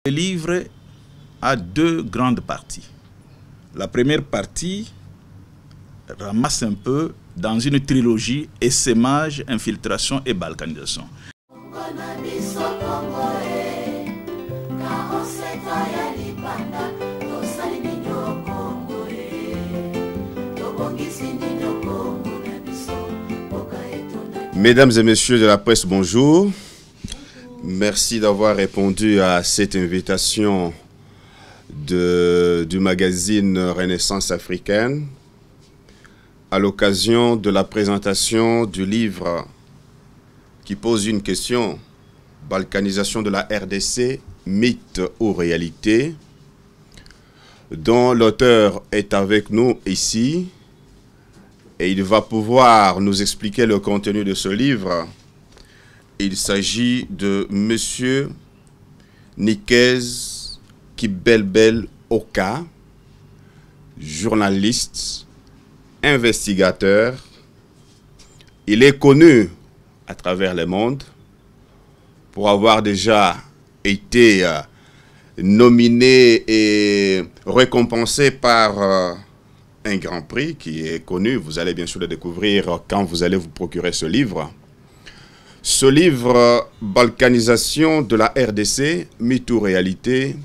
Le livre a deux grandes parties. La première partie ramasse un peu dans une trilogie essaimage, infiltration et balkanisation. Mesdames et messieurs de la presse, bonjour. Merci d'avoir répondu à cette invitation du magazine Renaissance africaine à l'occasion de la présentation du livre qui pose une question: balkanisation de la RDC, mythe ou réalité, dont l'auteur est avec nous ici et il va pouvoir nous expliquer le contenu de ce livre. Il s'agit de Monsieur Nikez Kibelbel Oka, journaliste, investigateur. Il est connu à travers le monde pour avoir déjà été nominé et récompensé par un grand prix qui est connu. Vous allez bien sûr le découvrir quand vous allez vous procurer ce livre. Ce livre, Balkanisation de la RDC, mythe ou réalité,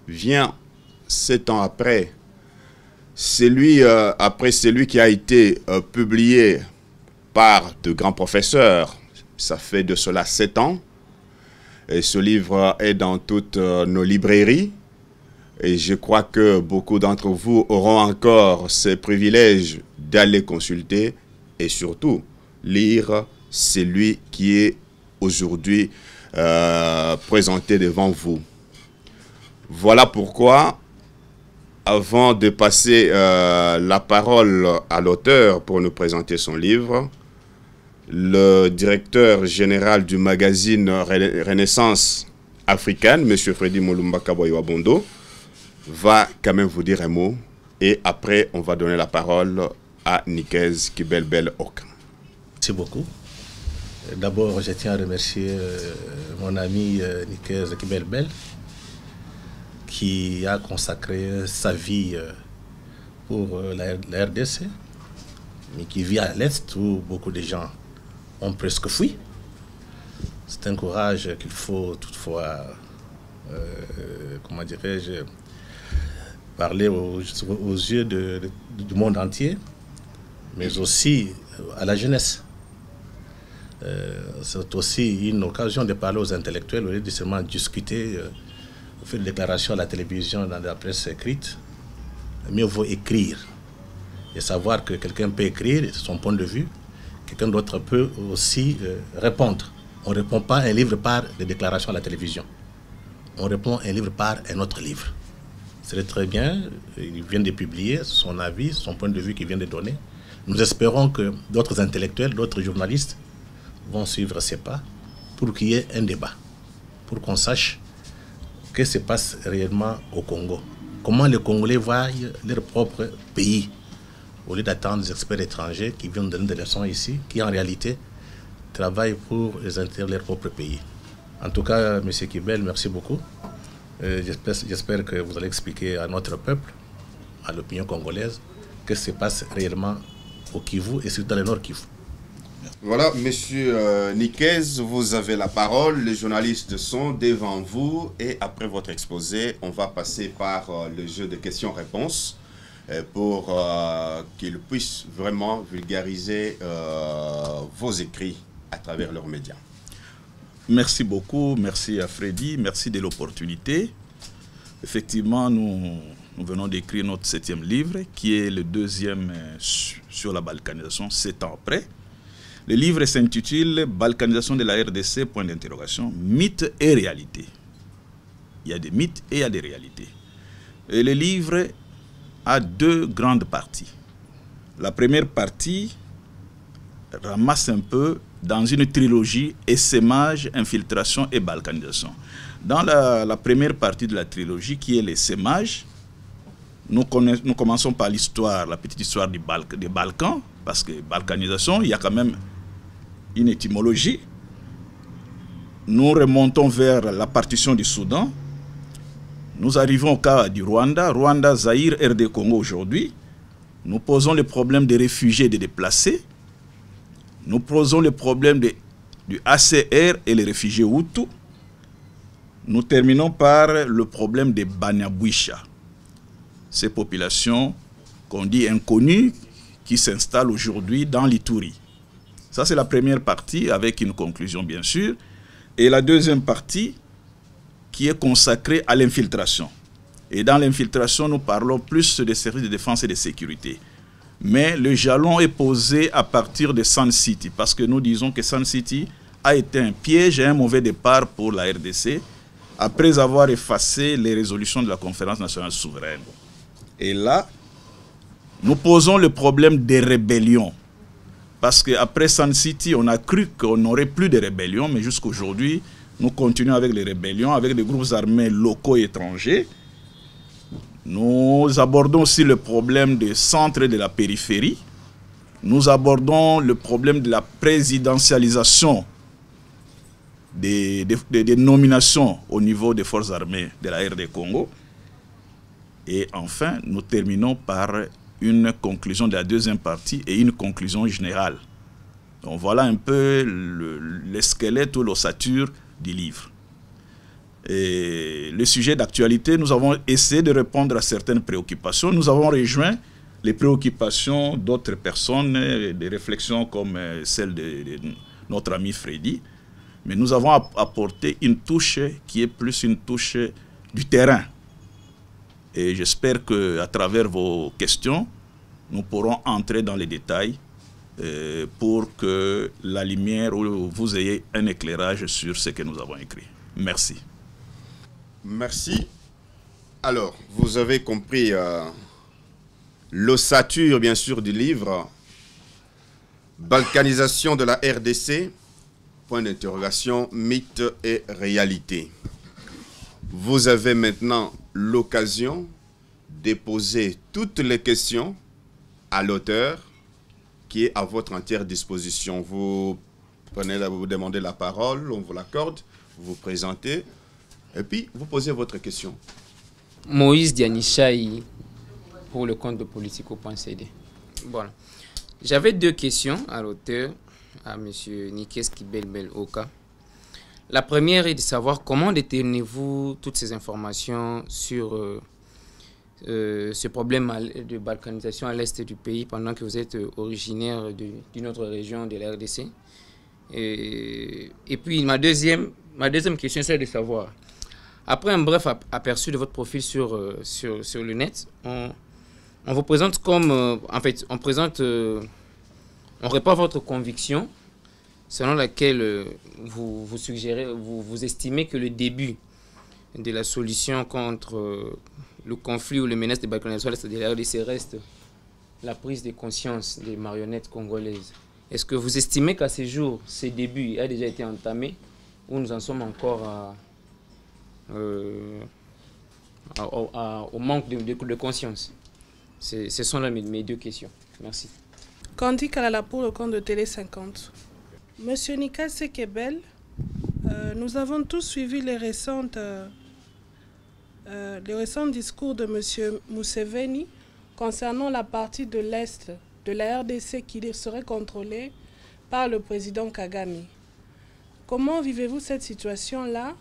vient 7 ans après. Après celui qui a été publié par de grands professeurs. Ça fait de cela 7 ans. Et ce livre est dans toutes nos librairies. Et je crois que beaucoup d'entre vous auront encore ce privilège d'aller consulter et surtout lire celui qui est aujourd'hui présenté devant vous. Voilà pourquoi, avant de passer la parole à l'auteur pour nous présenter son livre, le directeur général du magazine Renaissance africaine, M. Freddy Mulumba Kaboyo-Abondo, va quand même vous dire un mot et après on va donner la parole à Nikez Kibelbel Oka. Merci beaucoup. D'abord, je tiens à remercier mon ami Nikez Kibelbel qui a consacré sa vie pour la RDC, mais qui vit à l'Est où beaucoup de gens ont presque fui. C'est un courage qu'il faut toutefois, comment dirais-je, parler aux yeux du monde entier, mais aussi à la jeunesse. C'est aussi une occasion de parler aux intellectuels, au lieu de seulement discuter, faire des déclarations à la télévision, dans la presse écrite. Mieux vaut écrire et savoir que quelqu'un peut écrire, c'est son point de vue, quelqu'un d'autre peut aussi répondre. On ne répond pas à un livre par des déclarations à la télévision. On répond à un livre par un autre livre. C'est très bien, il vient de publier son avis, son point de vue qu'il vient de donner. Nous espérons que d'autres intellectuels, d'autres journalistes vont suivre ces pas pour qu'il y ait un débat, pour qu'on sache ce qui se passe réellement au Congo. Comment les Congolais voient leur propre pays, au lieu d'attendre des experts étrangers qui viennent donner des leçons ici, qui en réalité travaillent pour les intérêts de leur propre pays. En tout cas, M. Kibel, merci beaucoup. J'espère que vous allez expliquer à notre peuple, à l'opinion congolaise, ce qui se passe réellement au Kivu et surtout dans le Nord Kivu. Voilà, Monsieur Nikez, vous avez la parole. Les journalistes sont devant vous et après votre exposé, on va passer par le jeu de questions-réponses pour qu'ils puissent vraiment vulgariser vos écrits à travers leurs médias. Merci beaucoup, merci à Freddy, merci de l'opportunité. Effectivement, nous venons d'écrire notre 7e livre, qui est le 2e sur la balkanisation, 7 ans après. Le livre s'intitule « Balkanisation de la RDC, point d'interrogation, mythe et réalité ». Il y a des mythes et il y a des réalités. Et le livre a deux grandes parties. La première partie ramasse un peu dans une trilogie essaimage, infiltration et balkanisation. Dans la première partie de la trilogie, qui est l'essaimage, nous commençons par l'histoire, la petite histoire des Balkans, parce que balkanisation, il y a quand même une étymologie. Nous remontons vers la partition du Soudan, Nous arrivons au cas du Rwanda, Rwanda, Zaïre, RD Congo aujourd'hui. Nous posons le problème des réfugiés et des déplacés. Nous posons le problème du ACR et les réfugiés Hutus. Nous terminons par le problème des Banyabwisha. Ces populations qu'on dit inconnues qui s'installent aujourd'hui dans l'Ituri. Ça, c'est la première partie avec une conclusion, bien sûr. Et la deuxième partie qui est consacrée à l'infiltration. Et dans l'infiltration, nous parlons plus des services de défense et de sécurité. Mais le jalon est posé à partir de Sun City, parce que nous disons que Sun City a été un piège et un mauvais départ pour la RDC, après avoir effacé les résolutions de la Conférence nationale souveraine. Et là, nous posons le problème des rébellions. Parce qu'après Sun City, on a cru qu'on n'aurait plus de rébellions, mais jusqu'aujourd'hui, nous continuons avec les rébellions, avec des groupes armés locaux et étrangers. Nous abordons aussi le problème des centres et de la périphérie. Nous abordons le problème de la présidentialisation des nominations au niveau des forces armées de la RD Congo. Et enfin, nous terminons par une conclusion de la deuxième partie et une conclusion générale. Donc voilà un peu le squelette ou l'ossature du livre. Et le sujet d'actualité, nous avons essayé de répondre à certaines préoccupations. Nous avons rejoint les préoccupations d'autres personnes, des réflexions comme celle de notre ami Freddy. Mais nous avons apporté une touche qui est plus une touche du terrain. Et j'espère qu'à travers vos questions, nous pourrons entrer dans les détails pour que la lumière ou vous ayez un éclairage sur ce que nous avons écrit. Merci. Merci. Alors, vous avez compris l'ossature, bien sûr, du livre. Balkanisation de la RDC, point d'interrogation, mythe et réalité. Vous avez maintenant l'occasion de poser toutes les questions à l'auteur qui est à votre entière disposition. Vous demandez la parole, on vous l'accorde, vous vous présentez et puis vous posez votre question. Moïse Dianichaï pour le compte de Politico.cd. Voilà. J'avais deux questions à l'auteur, à M. Nikes Kibelbel Oka. La première est de savoir comment déterminez-vous toutes ces informations sur ce problème de balkanisation à l'est du pays pendant que vous êtes originaire d'une autre région de la RDC. Et puis ma deuxième question, c'est de savoir, après un bref aperçu de votre profil sur le net, on vous présente comme, on répond à votre conviction selon laquelle vous suggérez, vous estimez que le début de la solution contre le conflit ou le menace de balkanisation de la RDC reste la prise de conscience des marionnettes congolaises. Est-ce que vous estimez qu'à ce jour, ce début a déjà été entamé ou nous en sommes encore au manque de conscience? Ce sont là mes deux questions. Merci. Candy Kalala pour le compte de Télé 50. Monsieur Nika Sekebel, nous avons tous suivi les récents discours de M. Museveni concernant la partie de l'Est de la RDC qui serait contrôlée par le président Kagame. Comment vivez-vous cette situation-là?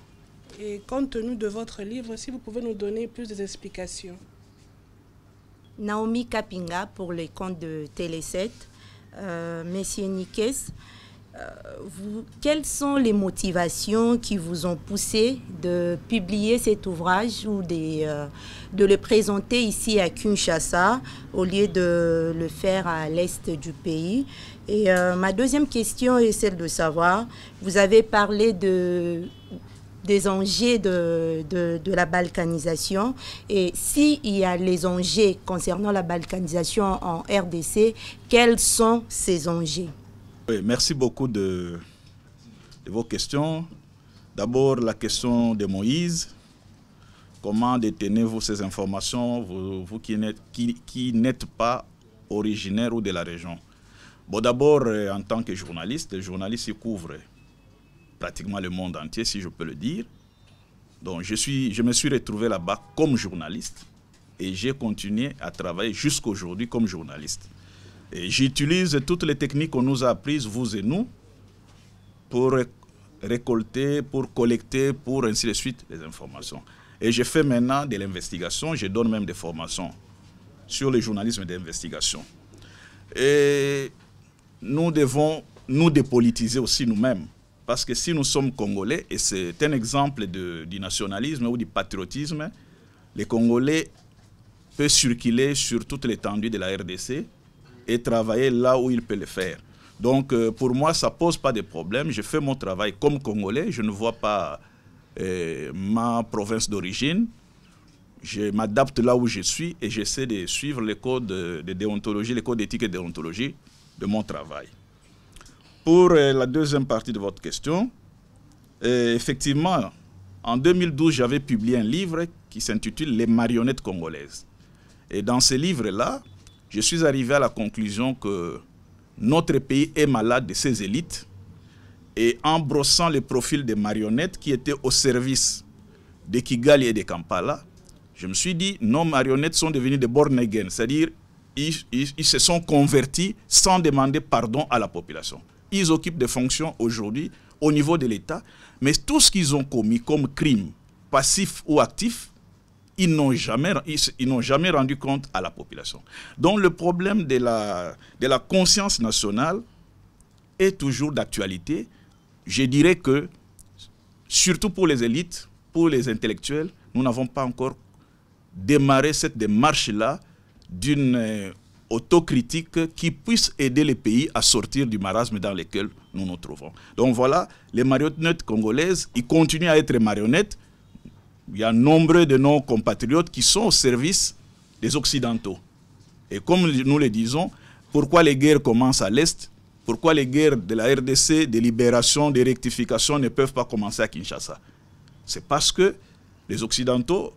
Et compte tenu de votre livre, si vous pouvez nous donner plus d'explications. Naomi Kapinga pour les comptes de Télé 7. Monsieur Nikes, quelles sont les motivations qui vous ont poussé de publier cet ouvrage ou de le présenter ici à Kinshasa au lieu de le faire à l'est du pays? Et ma deuxième question est celle de savoir, vous avez parlé des enjeux de la balkanisation, et s'il y a les enjeux concernant la balkanisation en RDC, quels sont ces enjeux? Oui, merci beaucoup de vos questions. D'abord, la question de Moïse. Comment détenez-vous ces informations, vous qui n'êtes pas originaire ou de la région? Bon, d'abord, en tant que journaliste, les journalistes ils couvrent pratiquement le monde entier, si je peux le dire. Donc je me suis retrouvé là-bas comme journaliste et j'ai continué à travailler jusqu'aujourd'hui comme journaliste. Et j'utilise toutes les techniques qu'on nous a apprises, vous et nous, pour récolter, pour collecter, pour ainsi de suite, les informations. Et je fais maintenant de l'investigation, je donne même des formations sur le journalisme d'investigation. Et nous devons nous dépolitiser aussi nous-mêmes. Parce que si nous sommes Congolais, et c'est un exemple du nationalisme ou du patriotisme, les Congolais peuvent circuler sur toute l'étendue de la RDC et travailler là où ils peuvent le faire. Donc pour moi, ça ne pose pas de problème. Je fais mon travail comme Congolais. Je ne vois pas ma province d'origine. Je m'adapte là où je suis et j'essaie de suivre les codes de déontologie, les codes d'éthique et de déontologie de mon travail. Pour la deuxième partie de votre question, effectivement, en 2012, j'avais publié un livre qui s'intitule « Les marionnettes congolaises ». Et dans ce livre-là, je suis arrivé à la conclusion que notre pays est malade de ses élites. Et en brossant le profil des marionnettes qui étaient au service de Kigali et de Kampala, je me suis dit, nos marionnettes sont devenues des born again, c'est-à-dire ils se sont convertis sans demander pardon à la population. Ils occupent des fonctions aujourd'hui au niveau de l'État, mais tout ce qu'ils ont commis comme crime, passif ou actif, ils n'ont jamais rendu compte à la population. Donc le problème de la conscience nationale est toujours d'actualité. Je dirais que, surtout pour les élites, pour les intellectuels, nous n'avons pas encore démarré cette démarche-là d'une autocritique qui puisse aider les pays à sortir du marasme dans lequel nous nous trouvons. Donc voilà, les marionnettes congolaises, ils continuent à être marionnettes. Il y a nombre de nos compatriotes qui sont au service des Occidentaux. Et comme nous le disons, pourquoi les guerres commencent à l'Est? Pourquoi les guerres de la RDC, de libération, de rectification ne peuvent pas commencer à Kinshasa? C'est parce que les Occidentaux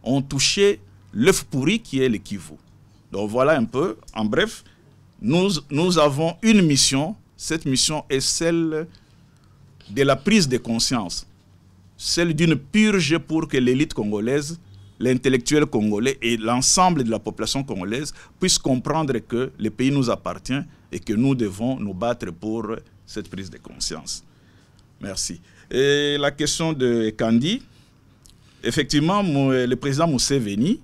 ont touché l'œuf pourri qui est le Kivu. Donc voilà un peu, en bref, nous avons une mission. Cette mission est celle de la prise de conscience, celle d'une purge pour que l'élite congolaise, l'intellectuel congolais et l'ensemble de la population congolaise puissent comprendre que le pays nous appartient et que nous devons nous battre pour cette prise de conscience. Merci. Et la question de Kandi, effectivement, le président Museveni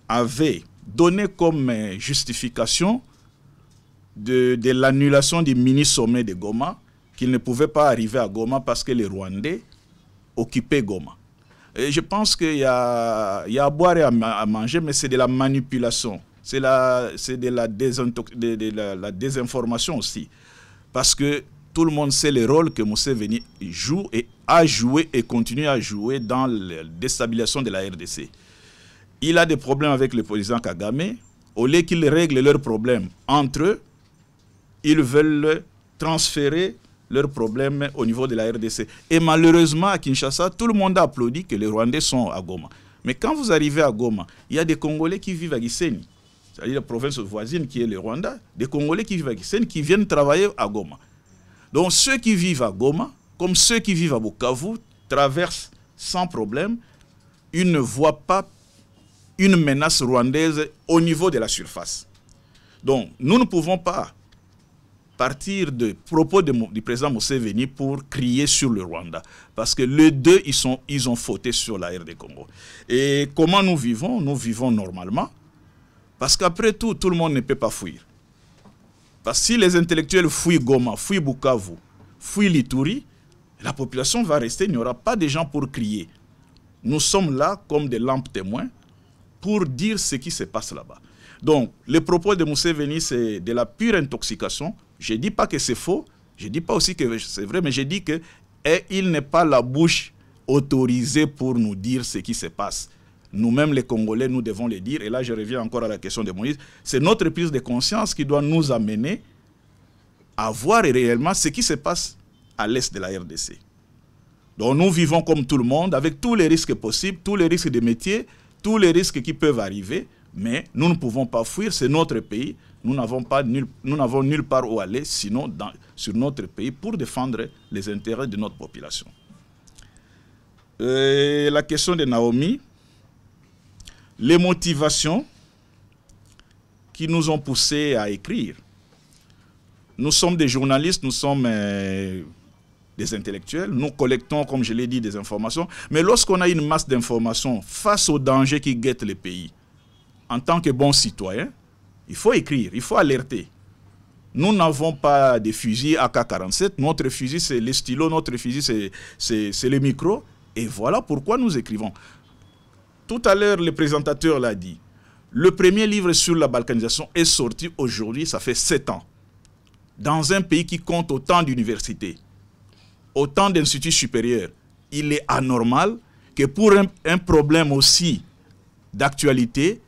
avait donné comme justification de l'annulation du mini-sommet de Goma qu'il ne pouvait pas arriver à Goma parce que les Rwandais occupaient Goma. Et je pense qu'il y a à boire et à manger, mais c'est de la manipulation. C'est de la désinformation aussi. Parce que tout le monde sait le rôle que Museveni joue et a joué et continue à jouer dans la déstabilisation de la RDC. Il a des problèmes avec le président Kagame. Au lieu qu'ils règlent leurs problèmes entre eux, ils veulent transférer leurs problèmes au niveau de la RDC. Et malheureusement, à Kinshasa, tout le monde a applaudi que les Rwandais sont à Goma. Mais quand vous arrivez à Goma, il y a des Congolais qui vivent à Gisenyi, c'est-à-dire la province voisine qui est le Rwanda, des Congolais qui vivent à Gisenyi, qui viennent travailler à Goma. Donc ceux qui vivent à Goma, comme ceux qui vivent à Bukavu, traversent sans problème. Ils ne voient pas une menace rwandaise au niveau de la surface. Donc nous ne pouvons pas partir de propos du président Museveni pour crier sur le Rwanda. Parce que les deux, ils ont fauté sur la RD Congo. Et comment nous vivons? Nous vivons normalement. Parce qu'après tout, tout le monde ne peut pas fuir. Parce que si les intellectuels fuient Goma, fuient Bukavu, fuient l'Ituri, la population va rester, il n'y aura pas de gens pour crier. Nous sommes là comme des lampes témoins pour dire ce qui se passe là-bas. Donc, le propos de Museveni, c'est de la pure intoxication. Je ne dis pas que c'est faux, je ne dis pas aussi que c'est vrai, mais je dis qu'il n'est pas la bouche autorisée pour nous dire ce qui se passe. Nous-mêmes, les Congolais, nous devons le dire. Et là, je reviens encore à la question de Moïse. C'est notre prise de conscience qui doit nous amener à voir réellement ce qui se passe à l'est de la RDC. Donc, nous vivons comme tout le monde, avec tous les risques possibles, tous les risques de métier, tous les risques qui peuvent arriver. Mais nous ne pouvons pas fuir, c'est notre pays. Nous n'avons nulle part où aller, sinon sur notre pays, pour défendre les intérêts de notre population. La question de Naomi, les motivations qui nous ont poussés à écrire. Nous sommes des journalistes, nous sommes des intellectuels, nous collectons, comme je l'ai dit, des informations, mais lorsqu'on a une masse d'informations face aux dangers qui guettent le pays, en tant que bons citoyens, il faut écrire, il faut alerter. Nous n'avons pas de fusil AK-47, notre fusil c'est les stylos, notre fusil c'est les micros, et voilà pourquoi nous écrivons. Tout à l'heure, le présentateur l'a dit, le premier livre sur la balkanisation est sorti aujourd'hui, ça fait 7 ans. Dans un pays qui compte autant d'universités, autant d'instituts supérieurs, il est anormal que pour un problème aussi d'actualité,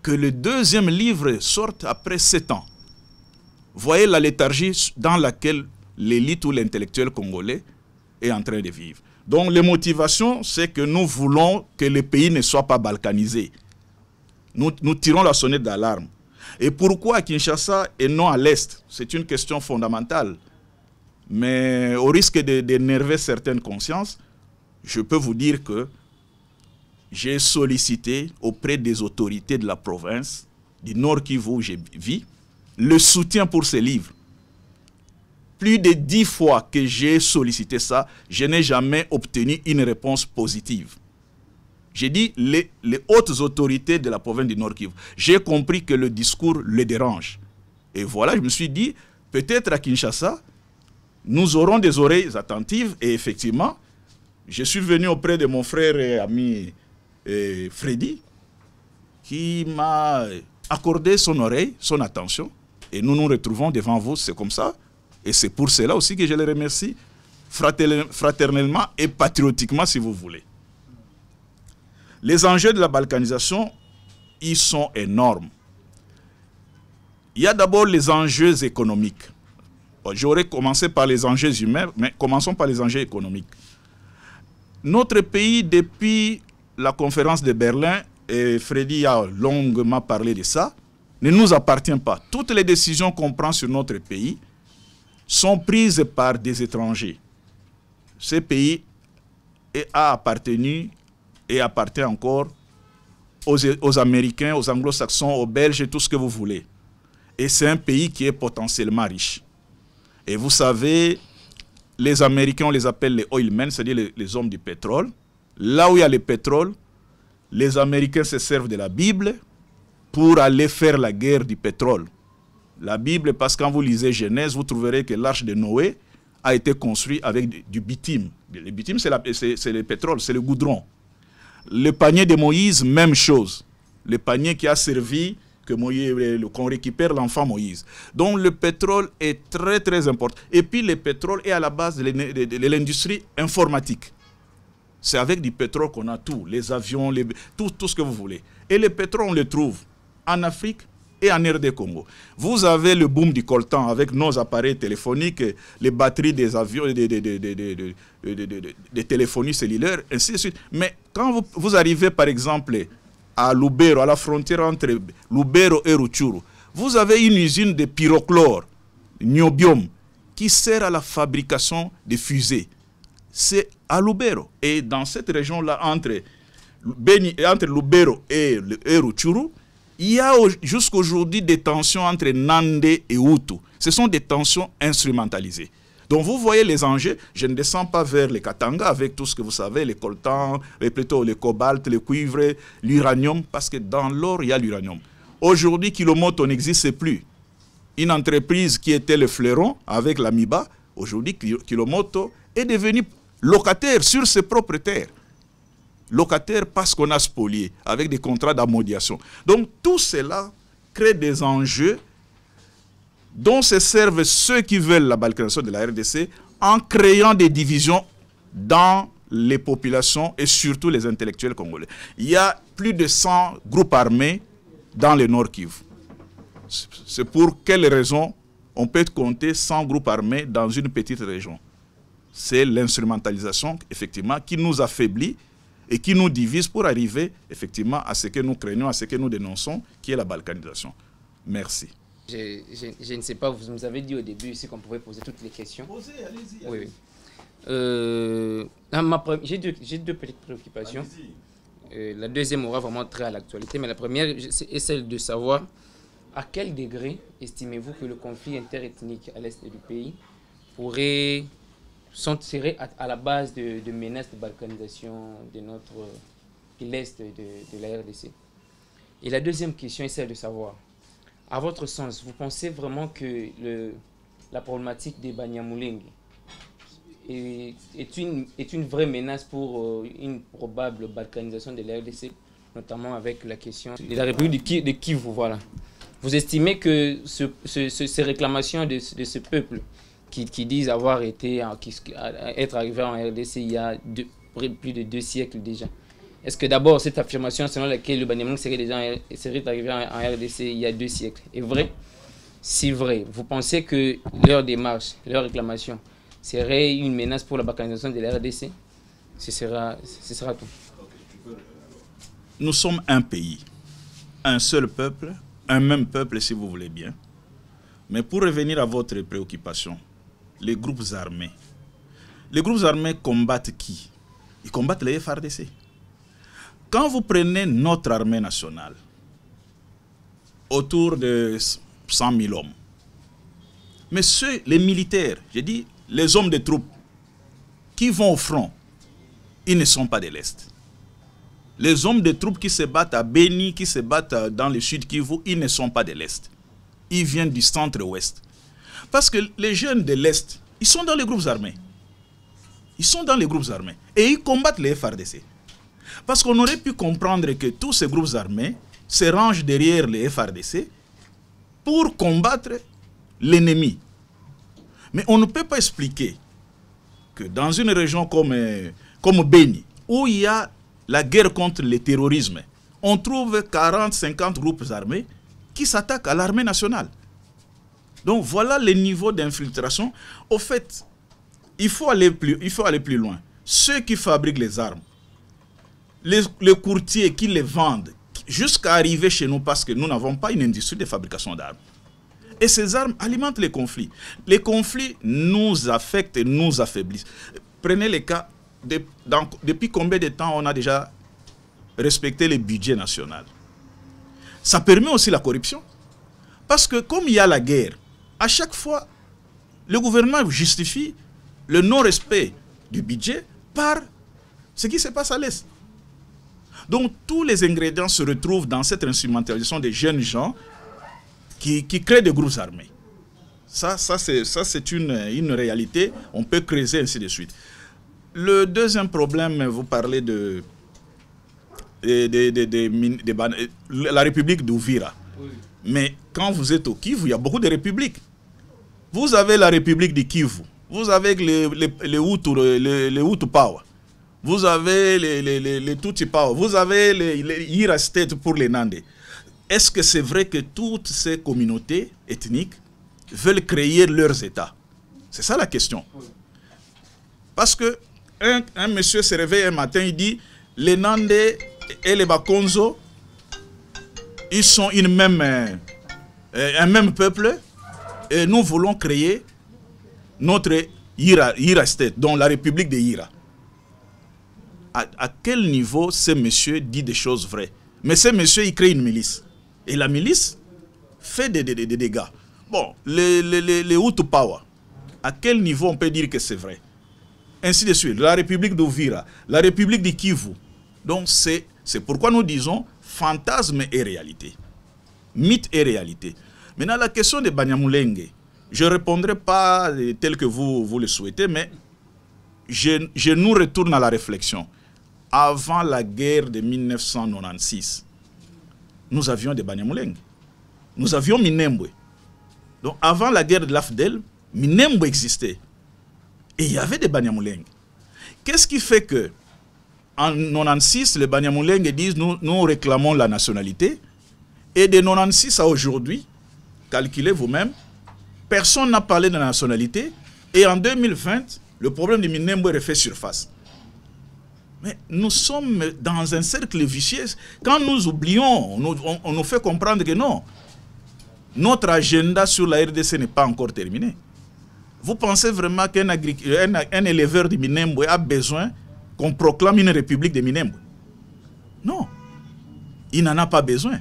que le deuxième livre sorte après 7 ans. Voyez la léthargie dans laquelle l'élite ou l'intellectuel congolais est en train de vivre. Donc les motivations, c'est que nous voulons que le pays ne soit pas balkanisé. Nous tirons la sonnette d'alarme. Et pourquoi à Kinshasa et non à l'Est? C'est une question fondamentale. Mais au risque d'énerver certaines consciences, je peux vous dire que j'ai sollicité auprès des autorités de la province, du Nord Kivu où je vis, le soutien pour ces livres. Plus de 10 fois que j'ai sollicité ça, je n'ai jamais obtenu une réponse positive. J'ai dit les hautes autorités de la province du Nord Kivu. J'ai compris que le discours les dérange. Et voilà, je me suis dit, peut-être à Kinshasa, nous aurons des oreilles attentives. Et effectivement, je suis venu auprès de mon frère et ami Freddy, qui m'a accordé son oreille, son attention. Et nous nous retrouvons devant vous, c'est comme ça. Et c'est pour cela aussi que je les remercie fraternellement et patriotiquement, si vous voulez. Les enjeux de la balkanisation, ils sont énormes. Il y a d'abord les enjeux économiques. J'aurais commencé par les enjeux humains, mais commençons par les enjeux économiques. Notre pays, depuis la conférence de Berlin, et Freddy a longuement parlé de ça, ne nous appartient pas. Toutes les décisions qu'on prend sur notre pays sont prises par des étrangers. Ce pays a appartenu et appartient encore aux Américains, aux Anglo-Saxons, aux Belges, et tout ce que vous voulez. Et c'est un pays qui est potentiellement riche. Et vous savez, les Américains, on les appelle les oilmen, c'est-à-dire les hommes du pétrole. Là où il y a le pétrole, les Américains se servent de la Bible pour aller faire la guerre du pétrole. La Bible, parce que quand vous lisez Genèse, vous trouverez que l'arche de Noé a été construite avec du bitume. Le bitume, c'est le pétrole, c'est le goudron. Le panier de Moïse, même chose. Le panier qui a servi qu'on récupère l'enfant Moïse. Donc le pétrole est très très important. Et puis le pétrole est à la base de l'industrie informatique. C'est avec du pétrole qu'on a tout, les avions, tout ce que vous voulez. Et le pétrole, on le trouve en Afrique et en RD Congo. Vous avez le boom du coltan avec nos appareils téléphoniques, les batteries des avions, des téléphonies cellulaires, ainsi de suite. Mais quand vous arrivez par exemple à Lubero, à la frontière entre Lubero et Rutshuru, vous avez une usine de pyrochlore, niobium, qui sert à la fabrication de fusées. C'est à Lubero. Et dans cette région-là, entre Lubero et Rutshuru, il y a jusqu'aujourd'hui des tensions entre Nandé et Hutu. Ce sont des tensions instrumentalisées. Donc vous voyez les enjeux. Je ne descends pas vers les Katanga avec tout ce que vous savez, les coltans, plutôt le cobalt, le cuivre, l'uranium, parce que dans l'or, il y a l'uranium. Aujourd'hui, Kilomoto n'existe plus. Une entreprise qui était le fleuron avec l'Amiba, aujourd'hui, Kilomoto est devenu locataire sur ses propres terres. Locataire parce qu'on a spolié avec des contrats d'amodiation. Donc tout cela crée des enjeux dont se servent ceux qui veulent la balkanisation de la RDC en créant des divisions dans les populations et surtout les intellectuels congolais. Il y a plus de 100 groupes armés dans le Nord Kivu. C'est pour quelle raison on peut compter 100 groupes armés dans une petite région? C'est l'instrumentalisation, effectivement, qui nous affaiblit et qui nous divise pour arriver, effectivement, à ce que nous craignons, à ce que nous dénonçons, qui est la balkanisation. Merci. Je ne sais pas, vous nous avez dit au début ici qu'on pouvait poser toutes les questions. Posez, allez-y. Oui, oui. J'ai deux petites préoccupations. La deuxième aura vraiment trait à l'actualité, mais la première est celle de savoir à quel degré estimez-vous que le conflit interethnique à l'est du pays pourrait s'enterrer à la base de menaces de balkanisation de l'est de la RDC. Et la deuxième question est celle de savoir, à votre sens, vous pensez vraiment que la problématique des Banyamulenge est une vraie menace pour une probable balkanisation de la RDC, notamment avec la question de la République de Kivu, voilà. Vous estimez que ces réclamations de ce peuple qui disent être arrivé en RDC il y a plus de 2 siècles déjà, est-ce que d'abord cette affirmation selon laquelle le Banyamulenge serait arrivé en RDC il y a 2 siècles est vraie? Si vrai, vous pensez que leur démarche, leur réclamation serait une menace pour la balkanisation de la RDC? Ce sera tout. Nous sommes un pays, un seul peuple, un même peuple si vous voulez bien. Mais pour revenir à votre préoccupation, les groupes armés. Les groupes armés combattent qui? Ils combattent les FARDC. Quand vous prenez notre armée nationale, autour de 100 000 hommes, mais les militaires, j'ai dit, les hommes de troupes qui vont au front, ils ne sont pas de l'Est. Les hommes de troupes qui se battent à Beni, qui se battent dans le sud Kivu, ils ne sont pas de l'Est. Ils viennent du centre-ouest. Parce que les jeunes de l'Est, ils sont dans les groupes armés. Ils sont dans les groupes armés. Et ils combattent les FARDC. Parce qu'on aurait pu comprendre que tous ces groupes armés se rangent derrière les FARDC pour combattre l'ennemi. Mais on ne peut pas expliquer que dans une région comme Beni, où il y a la guerre contre le terrorisme, on trouve 40-50 groupes armés qui s'attaquent à l'armée nationale. Donc voilà le niveau d'infiltration. Au fait, il faut aller plus loin. Ceux qui fabriquent les armes, les courtiers qui les vendent, jusqu'à arriver chez nous parce que nous n'avons pas une industrie de fabrication d'armes. Et ces armes alimentent les conflits. Les conflits nous affectent et nous affaiblissent. Prenez les cas, depuis combien de temps on a déjà respecté le budget national? Ça permet aussi la corruption. Parce que comme il y a la guerre, à chaque fois, le gouvernement justifie le non-respect du budget par ce qui se passe à l'Est. Donc tous les ingrédients se retrouvent dans cette instrumentalisation des jeunes gens qui créent des groupes armés. Ça c'est une réalité. On peut creuser ainsi de suite. Le deuxième problème, vous parlez de la République d'Uvira. Oui. Mais quand vous êtes au Kivu, il y a beaucoup de républiques. Vous avez la République du Kivu. Vous avez les Hutu Power. Vous avez les Tutsi Power. Vous avez les Ira State pour les Nandé. Est-ce que c'est vrai que toutes ces communautés ethniques veulent créer leurs États? C'est ça la question. Parce que un monsieur se réveille un matin, il dit les Nandé et les Bakonzo, ils sont un même peuple et nous voulons créer notre Ira State, donc la République des Ira. À quel niveau ce monsieur dit des choses vraies? Mais ce monsieur, il crée une milice. Et la milice fait des dégâts. Bon, les Hutu Power, à quel niveau on peut dire que c'est vrai? Ainsi de suite. La République d'Uvira, la République du Kivu. Donc c'est pourquoi nous disons fantasme et réalité. Mythe et réalité. Maintenant, la question de Banyamulenge, je ne répondrai pas tel que vous le souhaitez, mais je nous retourne à la réflexion. Avant la guerre de 1996, nous avions des Banyamulenge. Nous avions Minembwe. Donc avant la guerre de l'AFDEL, Minembwe existait. Et il y avait des Banyamulenge. Qu'est-ce qui fait que en 1996, les Banyamulenge disent nous réclamons la nationalité. Et de 1996 à aujourd'hui, calculez vous-même, personne n'a parlé de la nationalité. Et en 2020, le problème de Minembwe refait surface. Mais nous sommes dans un cercle vicieux. Quand nous oublions, on nous fait comprendre que non. Notre agenda sur la RDC n'est pas encore terminé. Vous pensez vraiment qu'un éleveur de Minembwe a besoin qu'on proclame une république de Minembwe? Non. Il n'en a pas besoin.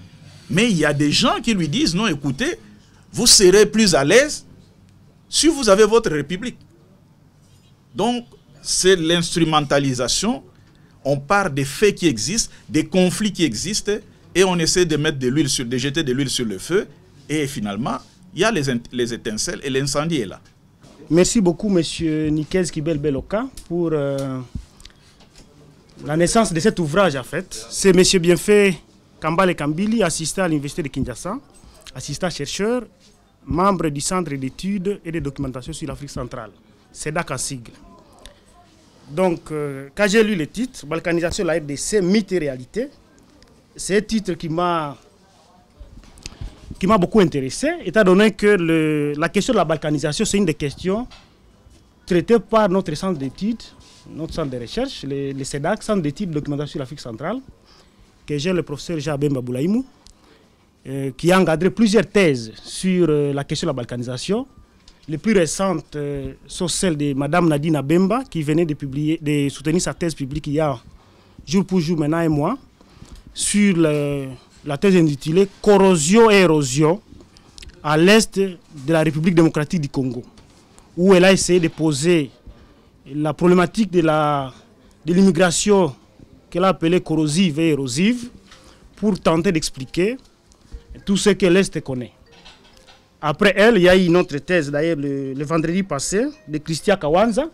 Mais il y a des gens qui lui disent, non, écoutez, vous serez plus à l'aise si vous avez votre république. Donc, c'est l'instrumentalisation. On part des faits qui existent, des conflits qui existent, et on essaie de mettre de jeter de l'huile sur le feu, et finalement, il y a les étincelles et l'incendie est là. Merci beaucoup, M. Nikes Kibel-Beloka, pour la naissance de cet ouvrage, en fait. C'est M. Bienfait Kambale Kambili, assistant à l'Université de Kinshasa, assistant chercheur, membre du Centre d'études et de documentation sur l'Afrique centrale, CEDAC en sigle. Donc, quand j'ai lu le titre, Balkanisation de la RDC, mythe et réalité, c'est un titre qui m'a beaucoup intéressé, étant donné que la question de la balkanisation, c'est une des questions traitées par notre centre d'études, notre centre de recherche, le CEDAC, Centre d'études de documentation sur l'Afrique centrale, que gère le professeur Jean-Bemba Boulaïmou, qui a encadré plusieurs thèses sur la question de la balkanisation. Les plus récentes sont celles de Mme Nadine Abemba, qui venait de soutenir sa thèse publique il y a jour pour jour, maintenant un mois, sur la thèse intitulée « Corrosion et érosion à l'est de la République démocratique du Congo », où elle a essayé de poser la problématique de l'immigration qu'elle a appelée corrosive et érosive pour tenter d'expliquer tout ce que l'Est connaît. Après elle, il y a eu une autre thèse, d'ailleurs, le vendredi passé, de Christian Kawanza,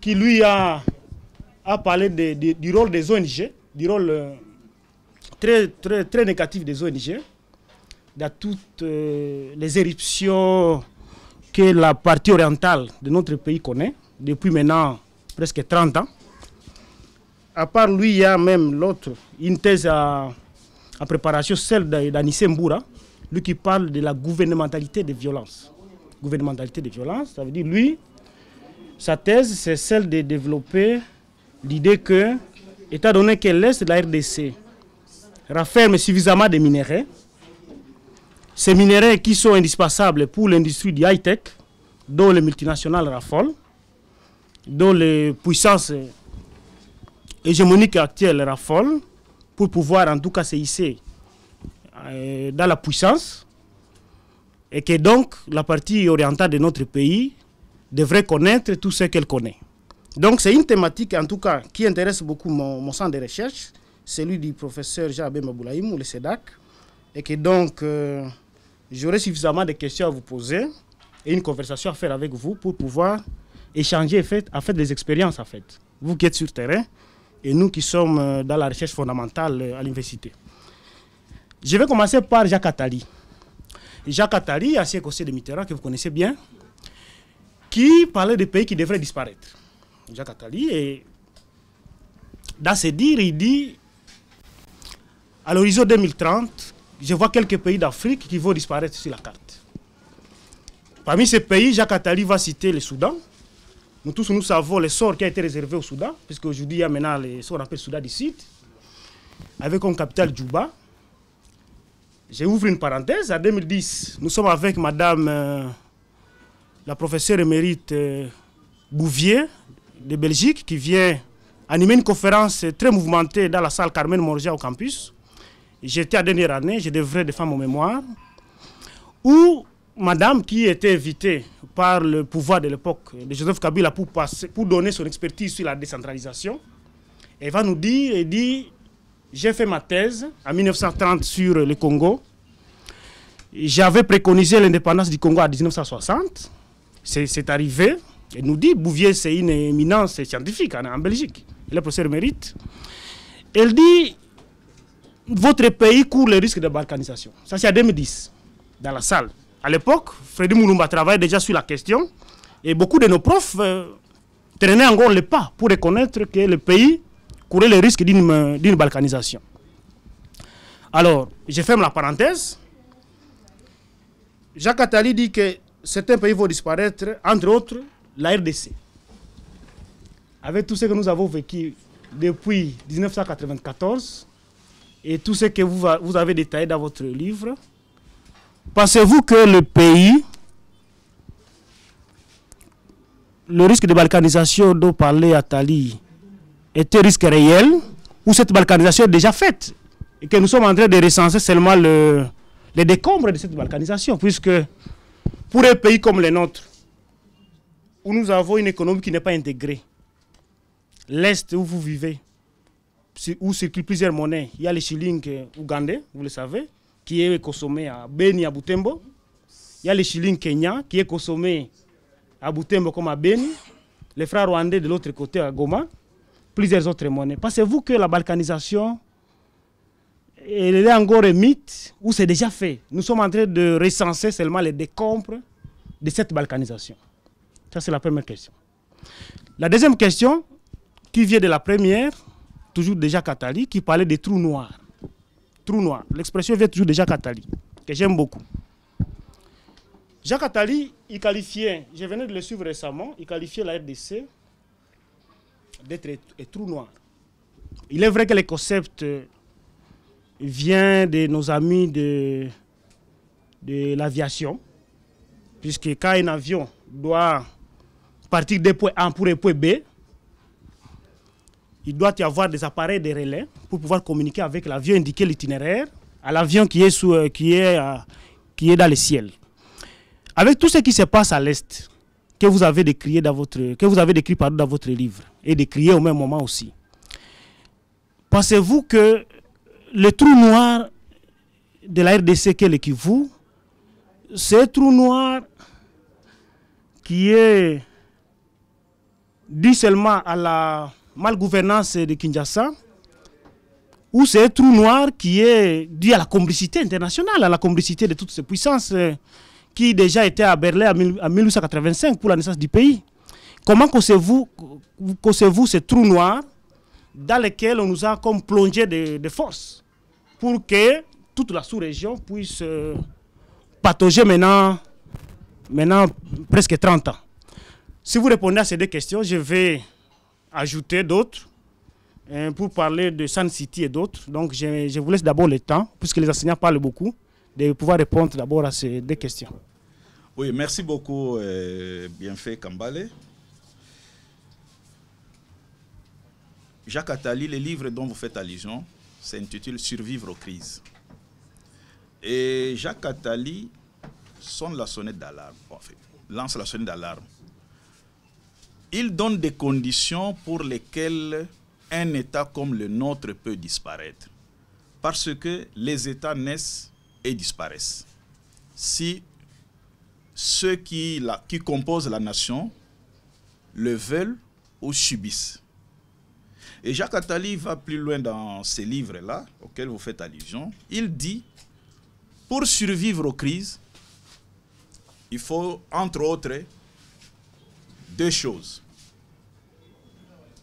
qui lui a parlé du rôle des ONG, du rôle très négatif des ONG, dans toutes les éruptions que la partie orientale de notre pays connaît, depuis maintenant presque 30 ans. À part lui, il y a même l'autre, une thèse en préparation, celle d'Anissé Mboura, lui qui parle de la gouvernementalité des violences. Gouvernementalité des violences, ça veut dire, lui, sa thèse, c'est celle de développer l'idée que, étant donné que l'Est de la RDC rafferme suffisamment de minerais, ces minerais qui sont indispensables pour l'industrie du high-tech, dont les multinationales raffolent, dont les puissances hégémoniques actuelles raffolent, pour pouvoir en tout cas se hisser dans la puissance, et que donc la partie orientale de notre pays devrait connaître tout ce qu'elle connaît. Donc c'est une thématique en tout cas qui intéresse beaucoup mon centre de recherche, celui du professeur Jean-Bemba Boulaïmou, le CEDAC, et que donc j'aurai suffisamment de questions à vous poser et une conversation à faire avec vous pour pouvoir échanger à faire des expériences en fait. Vous qui êtes sur terrain et nous qui sommes dans la recherche fondamentale à l'université. Je vais commencer par Jacques Attali. Jacques Attali, ancien conseiller de Mitterrand, que vous connaissez bien, qui parlait des pays qui devraient disparaître. Jacques Attali, et dans ses dires, il dit à l'horizon 2030, je vois quelques pays d'Afrique qui vont disparaître sur la carte. Parmi ces pays, Jacques Attali va citer le Soudan. Nous tous, nous savons le sort qui a été réservé au Soudan, puisque aujourd'hui, il y a maintenant ce qu'on appelle Soudan du Sud, avec comme capitale Djouba. J'ouvre une parenthèse. En 2010, nous sommes avec madame la professeure émérite Bouvier de Belgique, qui vient animer une conférence très mouvementée dans la salle Carmen Morgia au campus. J'étais à la dernière année, je devrais défendre mon mémoire, où madame, qui était invitée par le pouvoir de l'époque de Joseph Kabila pour donner son expertise sur la décentralisation, elle va nous dire, elle dit, j'ai fait ma thèse en 1930 sur le Congo. J'avais préconisé l'indépendance du Congo en 1960. C'est arrivé. Elle nous dit, Bouvier, c'est une éminence scientifique en Belgique. Il est professeur émérite. Elle dit, votre pays court le risque de balkanisation. Ça, c'est en 2010, dans la salle. À l'époque, Freddy Moulumba travaillait déjà sur la question. Et beaucoup de nos profs traînaient encore le pas pour reconnaître que le pays courait le risque d'une balkanisation. Alors, je ferme la parenthèse. Jacques Attali dit que certains pays vont disparaître, entre autres la RDC. Avec tout ce que nous avons vécu depuis 1994 et tout ce que vous avez détaillé dans votre livre, pensez-vous que le pays le risque de balkanisation dont parlait Attali est un risque réel ou cette balkanisation est déjà faite et que nous sommes en train de recenser seulement les décombres de cette balkanisation, puisque pour un pays comme le nôtre, où nous avons une économie qui n'est pas intégrée, l'Est où vous vivez, où circulent plusieurs monnaies, il y a le shilling ougandais, vous le savez, qui est consommé à Beni, à Butembo. Il y a le shilling kenyan qui est consommé à Butembo comme à Beni. Les frères rwandais de l'autre côté à Goma. Plusieurs autres monnaies. Pensez-vous que la balkanisation elle est encore un mythe ou c'est déjà fait? Nous sommes en train de recenser seulement les décombres de cette balkanisation. Ça, c'est la première question. La deuxième question, qui vient de la première, toujours de Jacques Attali, qui parlait des trous noirs. Trous noirs. L'expression vient toujours de Jacques Attali, que j'aime beaucoup. Jacques Attali, il qualifiait, je venais de le suivre récemment, il qualifiait la RDC d'être un trou noir. Il est vrai que le concept vient de nos amis de l'aviation, puisque quand un avion doit partir d'un point A pour un point B, il doit y avoir des appareils de relais pour pouvoir communiquer avec l'avion, indiquer l'itinéraire à l'avion qui est dans le ciel. Avec tout ce qui se passe à l'Est, que vous avez décrit dans votre livre, et décrié au même moment aussi, pensez-vous que le trou noir de la RDC qu'est le Kivu, c'est un trou noir qui est dû seulement à la malgouvernance de Kinshasa, ou c'est un trou noir qui est dû à la complicité internationale, à la complicité de toutes ces puissances qui déjà étaient à Berlin en 1885 pour la naissance du pays? Comment concevez-vous ce trou noir dans lequel on nous a comme plongé de force pour que toute la sous-région puisse patauger maintenant presque 30 ans? Si vous répondez à ces deux questions, je vais ajouter d'autres pour parler de Sun City et d'autres. Donc je vous laisse d'abord le temps, puisque les enseignants parlent beaucoup, de pouvoir répondre d'abord à ces deux questions. Oui, merci beaucoup, Bienfait Kambale. Jacques Attali, le livre dont vous faites allusion, s'intitule « Survivre aux crises ». Et Jacques Attali sonne la sonnette d'alarme, lance la sonnette d'alarme. Il donne des conditions pour lesquelles un État comme le nôtre peut disparaître. Parce que les États naissent et disparaissent. Si ceux qui composent la nation le veulent ou subissent. Et Jacques Attali va plus loin dans ces livres-là, auxquels vous faites allusion. Il dit, pour survivre aux crises, il faut, entre autres, deux choses.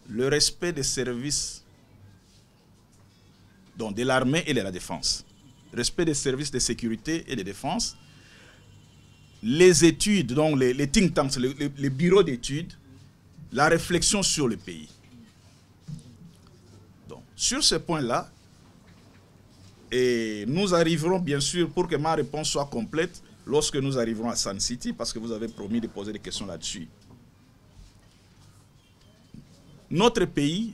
Le respect des services de l'armée et de la défense. Respect des services de sécurité et de défense. Les études, donc les think tanks, les bureaux d'études, la réflexion sur le pays. Donc, sur ce point-là, et nous arriverons bien sûr, pour que ma réponse soit complète, lorsque nous arriverons à Sun City, parce que vous avez promis de poser des questions là-dessus. Notre pays,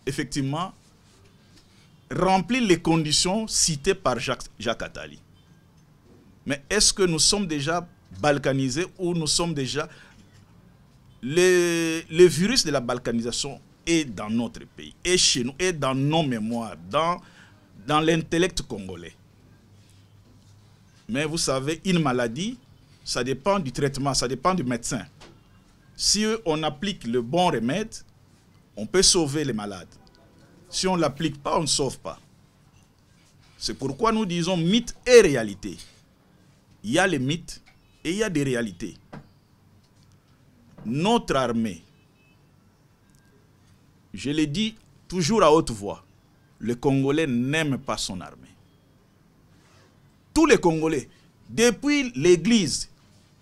effectivement, remplit les conditions citées par Jacques Attali. Mais est-ce que nous sommes déjà balkanisés ou nous sommes déjà... Le virus de la balkanisation est dans notre pays, est chez nous, est dans nos mémoires, dans l'intellect congolais. Mais vous savez, une maladie, ça dépend du traitement, ça dépend du médecin. Si on applique le bon remède, on peut sauver les malades. Si on ne l'applique pas, on ne sauve pas. C'est pourquoi nous disons mythe et réalité. Il y a les mythes et il y a des réalités. Notre armée, je l'ai dit toujours à haute voix, le Congolais n'aime pas son armée. Tous les Congolais, depuis l'église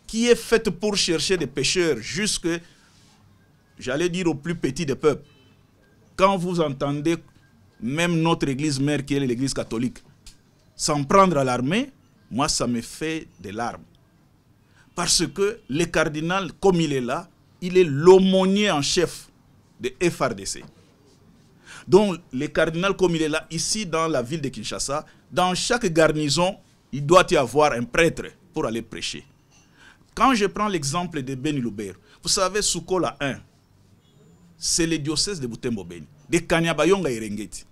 qui est faite pour chercher des pécheurs jusque, j'allais dire, au plus petit des peuples, quand vous entendez même notre église mère qui est l'église catholique s'en prendre à l'armée, moi ça me fait des larmes. Parce que le cardinal, comme il est là, il est l'aumônier en chef de FRDC. Donc, le cardinal, comme il est là, ici dans la ville de Kinshasa, dans chaque garnison, il doit y avoir un prêtre pour aller prêcher. Quand je prends l'exemple de Beni Lubero, vous savez, Soukola 1, c'est le diocèse de Butembo Beni, de Kanyabayonga et Rengeti.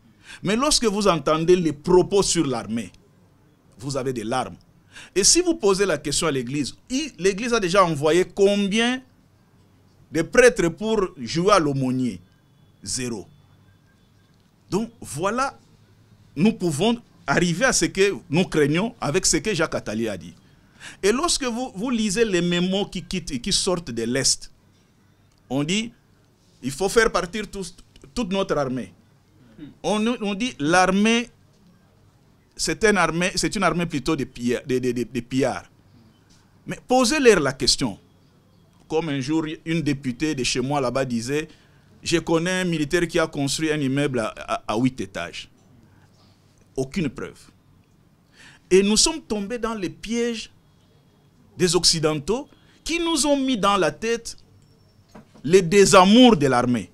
Mais lorsque vous entendez les propos sur l'armée, vous avez des larmes. Et si vous posez la question à l'église, l'église a déjà envoyé combien de prêtres pour jouer à l'aumônier? 0. Donc voilà, nous pouvons arriver à ce que nous craignons avec ce que Jacques Attali a dit. Et lorsque vous lisez les mémos qui sortent de l'Est, on dit, il faut faire partir toute notre armée. On dit, l'armée, c'est une armée plutôt de pillards. Mais posez-leur la question. Comme un jour, une députée de chez moi là-bas disait, je connais un militaire qui a construit un immeuble à 8 étages. Aucune preuve. Et nous sommes tombés dans les pièges des Occidentaux qui nous ont mis dans la tête le désamour de l'armée.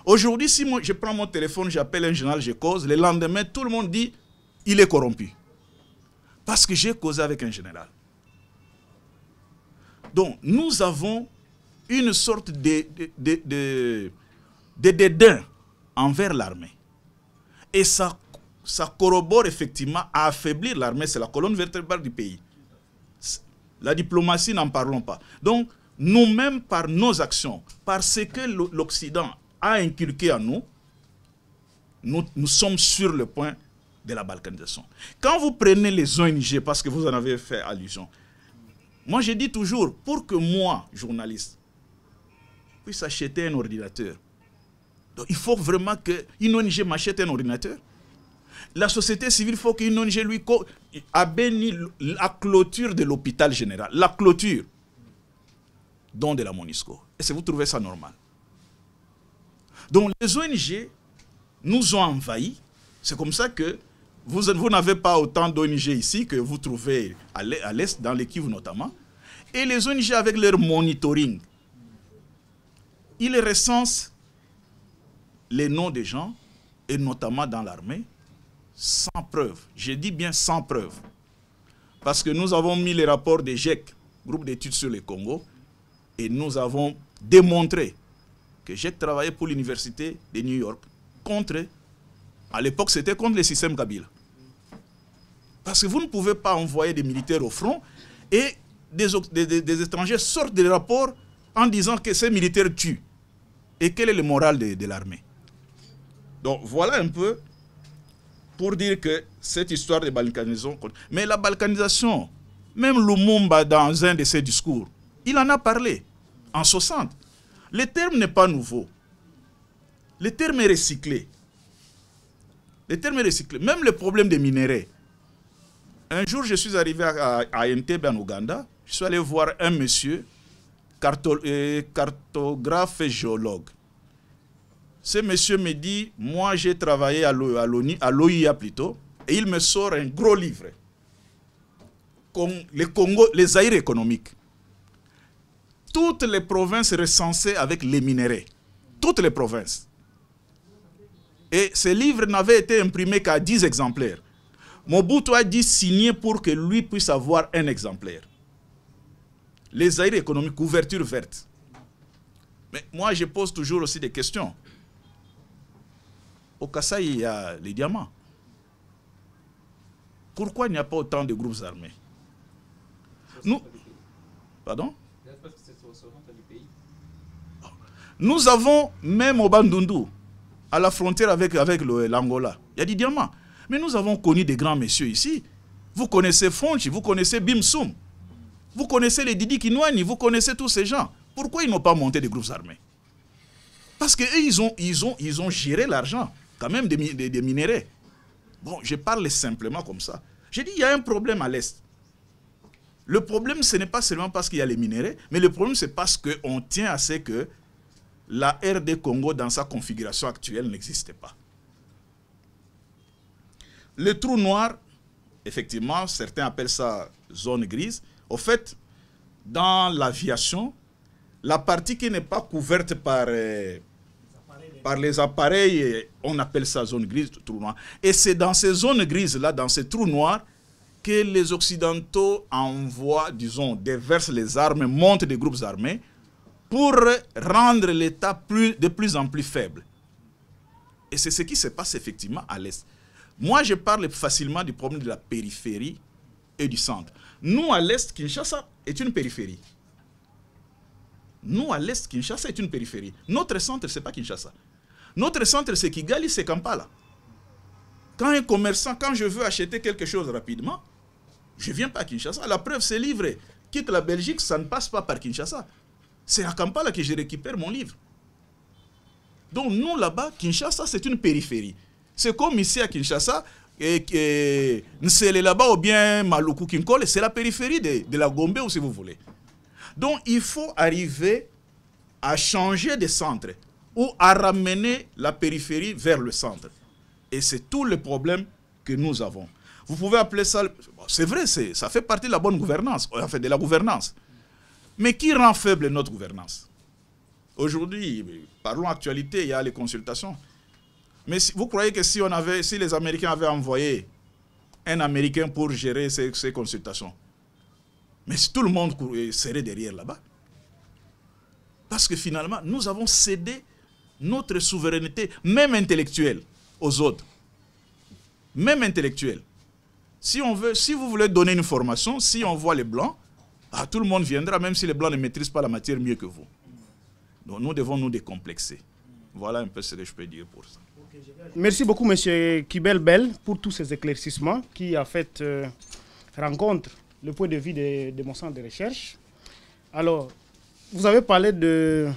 Aujourd'hui, si moi, je prends mon téléphone, j'appelle un général, je cause, le lendemain, tout le monde dit il est corrompu. Parce que j'ai causé avec un général. Donc, nous avons une sorte de dédain envers l'armée. Et ça corrobore effectivement à affaiblir l'armée. C'est la colonne vertébrale du pays. La diplomatie, n'en parlons pas. Donc, nous-mêmes, par nos actions, par ce que l'Occident a inculqué à nous, nous sommes sur le point de la balkanisation. Quand vous prenez les ONG, parce que vous en avez fait allusion, moi je dis toujours, pour que moi, journaliste, puisse acheter un ordinateur, donc il faut vraiment qu'une ONG m'achète un ordinateur. La société civile, il faut qu'une ONG lui a béni la clôture de l'hôpital général, la clôture, don de la MONUSCO. Est-ce que vous trouvez ça normal? Donc les ONG nous ont envahis. C'est comme ça que vous n'avez pas autant d'ONG ici que vous trouvez à l'Est, dans les Kivu notamment. Et les ONG, avec leur monitoring, ils recensent les noms des gens, et notamment dans l'armée, sans preuve. Je dis bien sans preuve. Parce que nous avons mis les rapports des GIEC, groupe d'études sur le Congo, et nous avons démontré que GIEC travaillait pour l'université de New York contre, à l'époque c'était contre le système Kabila. Parce que vous ne pouvez pas envoyer des militaires au front et des étrangers sortent des rapports en disant que ces militaires tuent. Et quel est le moral de l'armée? Donc voilà un peu pour dire que cette histoire de balkanisation... Mais la balkanisation, même Lumumba dans un de ses discours, il en a parlé en 60. Le terme n'est pas nouveau. Le terme est recyclé. Le terme est recyclé. Même le problème des minéraux. Un jour, je suis arrivé à Entebbe, en Ouganda. Je suis allé voir un monsieur, cartographe et géologue. Ce monsieur me dit, moi j'ai travaillé à l'OIA plutôt, et il me sort un gros livre. Le Congo, les Zaïre économiques. Toutes les provinces recensées avec les minéraux. Toutes les provinces. Et ce livre n'avait été imprimé qu'à 10 exemplaires. Mobutu a dit signer pour que lui puisse avoir un exemplaire. Les Zaïre économiques, couverture verte. Mais moi, je pose toujours aussi des questions. Au Kasaï, il y a les diamants. Pourquoi il n'y a pas autant de groupes armés? Nous... Pardon? Nous avons, même au Bandundu, à la frontière avec l'Angola, il y a des diamants. Mais nous avons connu des grands messieurs ici. Vous connaissez Fonchi, vous connaissez Bimsoum, vous connaissez les Didi Kinwani, vous connaissez tous ces gens. Pourquoi ils n'ont pas monté des groupes armés? Parce qu'eux, ils ont géré l'argent, quand même, des minéraux. Bon, je parle simplement comme ça. J'ai dit, il y a un problème à l'Est. Le problème, ce n'est pas seulement parce qu'il y a les minéraux, mais le problème, c'est parce qu'on tient à ce que la RD Congo, dans sa configuration actuelle, n'existait pas. Le trou noir, effectivement, certains appellent ça zone grise. Au fait, dans l'aviation, la partie qui n'est pas couverte par les appareils, on appelle ça zone grise, trou noir. Et c'est dans ces zones grises-là, dans ces trous noirs, que les Occidentaux envoient, disons, déversent les armes, montent des groupes armés pour rendre l'État de plus en plus faible. Et c'est ce qui se passe effectivement à l'Est. Moi, je parle facilement du problème de la périphérie et du centre. Nous, à l'Est, Kinshasa est une périphérie. Nous, à l'Est, Kinshasa est une périphérie. Notre centre, ce n'est pas Kinshasa. Notre centre, c'est Kigali, c'est Kampala. Quand un commerçant, quand je veux acheter quelque chose rapidement, je ne viens pas à Kinshasa. La preuve, c'est livré. Quitte la Belgique, ça ne passe pas par Kinshasa. C'est à Kampala que je récupère mon livre. Donc, nous, là-bas, Kinshasa, c'est une périphérie. C'est comme ici à Kinshasa, Nsele là-bas ou bien Maluku Kinkole, c'est la périphérie de la Gombe, ou si vous voulez. Donc, il faut arriver à changer de centre ou à ramener la périphérie vers le centre. Et c'est tout le problème que nous avons. Vous pouvez appeler ça... C'est vrai, ça fait partie de la bonne gouvernance, enfin de la gouvernance. Mais qui rend faible notre gouvernance? Aujourd'hui, parlons actualité, il y a les consultations. Mais vous croyez que si les Américains avaient envoyé un Américain pour gérer ces consultations, mais si tout le monde serait derrière là-bas? Parce que finalement, nous avons cédé notre souveraineté, même intellectuelle, aux autres. Même intellectuelle. Si vous voulez donner une formation, si on voit les Blancs, tout le monde viendra, même si les Blancs ne maîtrisent pas la matière mieux que vous. Donc nous devons nous décomplexer. Voilà un peu ce que je peux dire pour ça. Merci beaucoup, M. Kibel Bel, pour tous ces éclaircissements qui, en fait, rencontrent le point de vue de mon centre de recherche. Alors, vous avez parlé de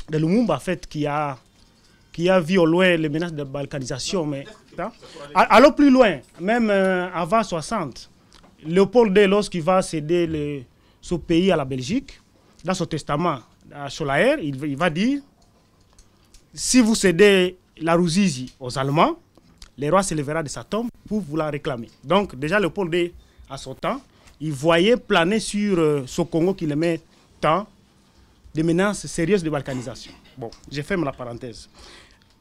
Lumumba, en fait, qui a vu au loin les menaces de balkanisation. Mais allons plus loin, même avant 60, Léopold II, lorsqu'il va céder ce pays à la Belgique, dans son testament à Cholaer, il va dire, si vous cédez la Ruzizi aux Allemands, le roi se lèvera de sa tombe pour vous la réclamer. Donc déjà Léopold II, à son temps, il voyait planer sur ce Congo qu'il aimait tant des menaces sérieuses de balkanisation. Bon, je ferme la parenthèse.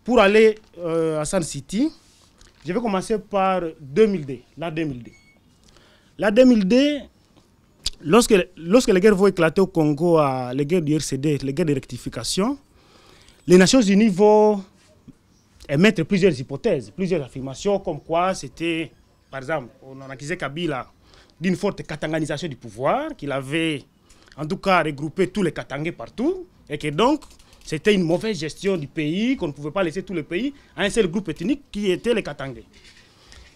Pour aller à Sun City, je vais commencer par 2002, la 2002. La 2002, lorsque les guerres vont éclater au Congo, les guerres du RCD, les guerres de rectification, les Nations Unies vont émettre plusieurs hypothèses, plusieurs affirmations, comme quoi c'était, par exemple, on a accusé Kabila d'une forte katanganisation du pouvoir, qu'il avait en tout cas regroupé tous les Katangais partout, et que donc c'était une mauvaise gestion du pays, qu'on ne pouvait pas laisser tout le pays à un seul groupe ethnique qui était les Katangais.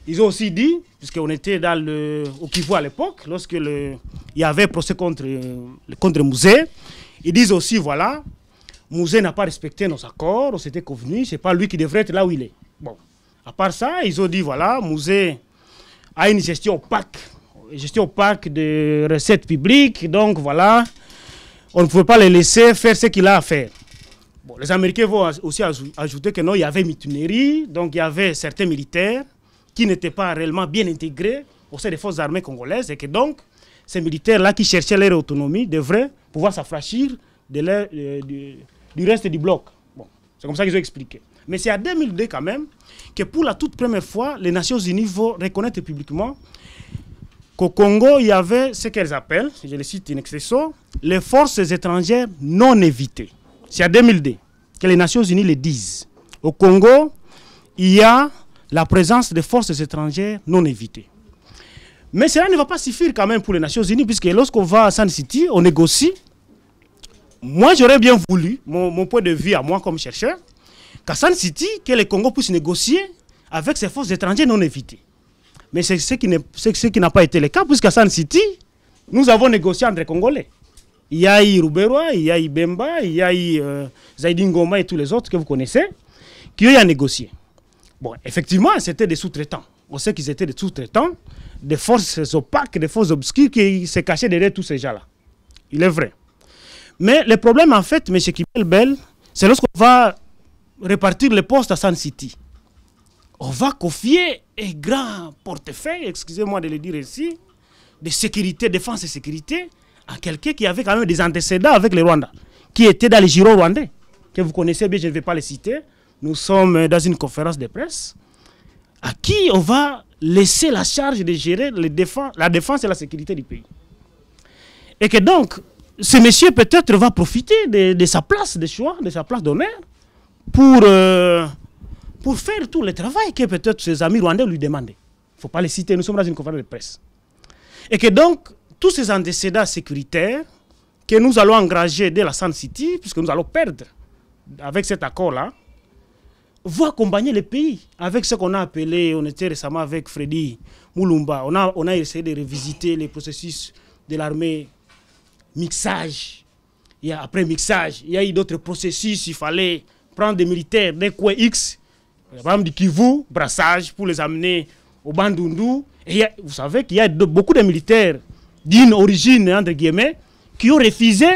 Ils ont aussi dit, puisqu'on était au Kivu à l'époque, lorsque il y avait procès contre Mouzé, ils disent aussi, voilà, Mouzé n'a pas respecté nos accords, on s'était convenu, c'est pas lui qui devrait être là où il est. Bon, à part ça, ils ont dit, voilà, Mouzé a une gestion opaque de recettes publiques, donc voilà, on ne pouvait pas le laisser faire ce qu'il a à faire. Bon, les Américains vont aussi ajouter que non, il y avait mutinerie, donc il y avait certains militaires qui n'étaient pas réellement bien intégrés au sein des forces armées congolaises, et que donc ces militaires-là qui cherchaient leur autonomie devraient pouvoir s'affranchir du reste du bloc. Bon, c'est comme ça qu'ils ont expliqué. Mais c'est à 2002 quand même que pour la toute première fois, les Nations Unies vont reconnaître publiquement qu'au Congo, il y avait ce qu'elles appellent, je le cite in extenso, les forces étrangères non évitées. C'est à 2002 que les Nations Unies le disent. Au Congo, il y a la présence de forces étrangères non évitées. Mais cela ne va pas suffire quand même pour les Nations Unies, puisque lorsqu'on va à Sun City, on négocie. Moi, j'aurais bien voulu, mon point de vue à moi comme chercheur, qu'à Sun City, que le Congo puisse négocier avec ces forces étrangères non évitées. Mais c'est ce qui n'a pas été le cas, puisqu'à Sun City, nous avons négocié entre Congolais. Il y a eu Ruberwa, il y a eu Bemba, il y a eu Zaidi Ngoma et tous les autres que vous connaissez, qui ont eu à négocier. Bon, effectivement, c'était des sous-traitants. On sait qu'ils étaient des sous-traitants, des forces opaques, des forces obscures qui se cachaient derrière tous ces gens-là. Il est vrai. Mais le problème, en fait, M. Kibel, c'est lorsqu'on va répartir les postes à Sun City. On va confier un grand portefeuille, excusez-moi de le dire ici, de sécurité, défense et sécurité, à quelqu'un qui avait quand même des antécédents avec le Rwanda, qui était dans les giros rwandais, que vous connaissez bien, je ne vais pas les citer. Nous sommes dans une conférence de presse, à qui on va laisser la charge de gérer la défense et la sécurité du pays. Et que donc, ce monsieur peut-être va profiter de sa place de choix, de sa place d'honneur, pour faire tout le travail que peut-être ses amis rwandais lui demandaient. Il ne faut pas les citer, nous sommes dans une conférence de presse. Et que donc, tous ces antécédents sécuritaires que nous allons engager dès la Sun City, puisque nous allons perdre avec cet accord-là, vont accompagner le pays avec ce qu'on a appelé, on était récemment avec Freddy Moulumba, on a essayé de revisiter les processus de l'armée, mixage. Après mixage, il y a eu d'autres processus, il fallait prendre des militaires des coins X, par exemple du Kivu, brassage pour les amener au Bandundu. Et vous savez qu'il y a beaucoup de militaires d'une origine, entre guillemets, qui ont refusé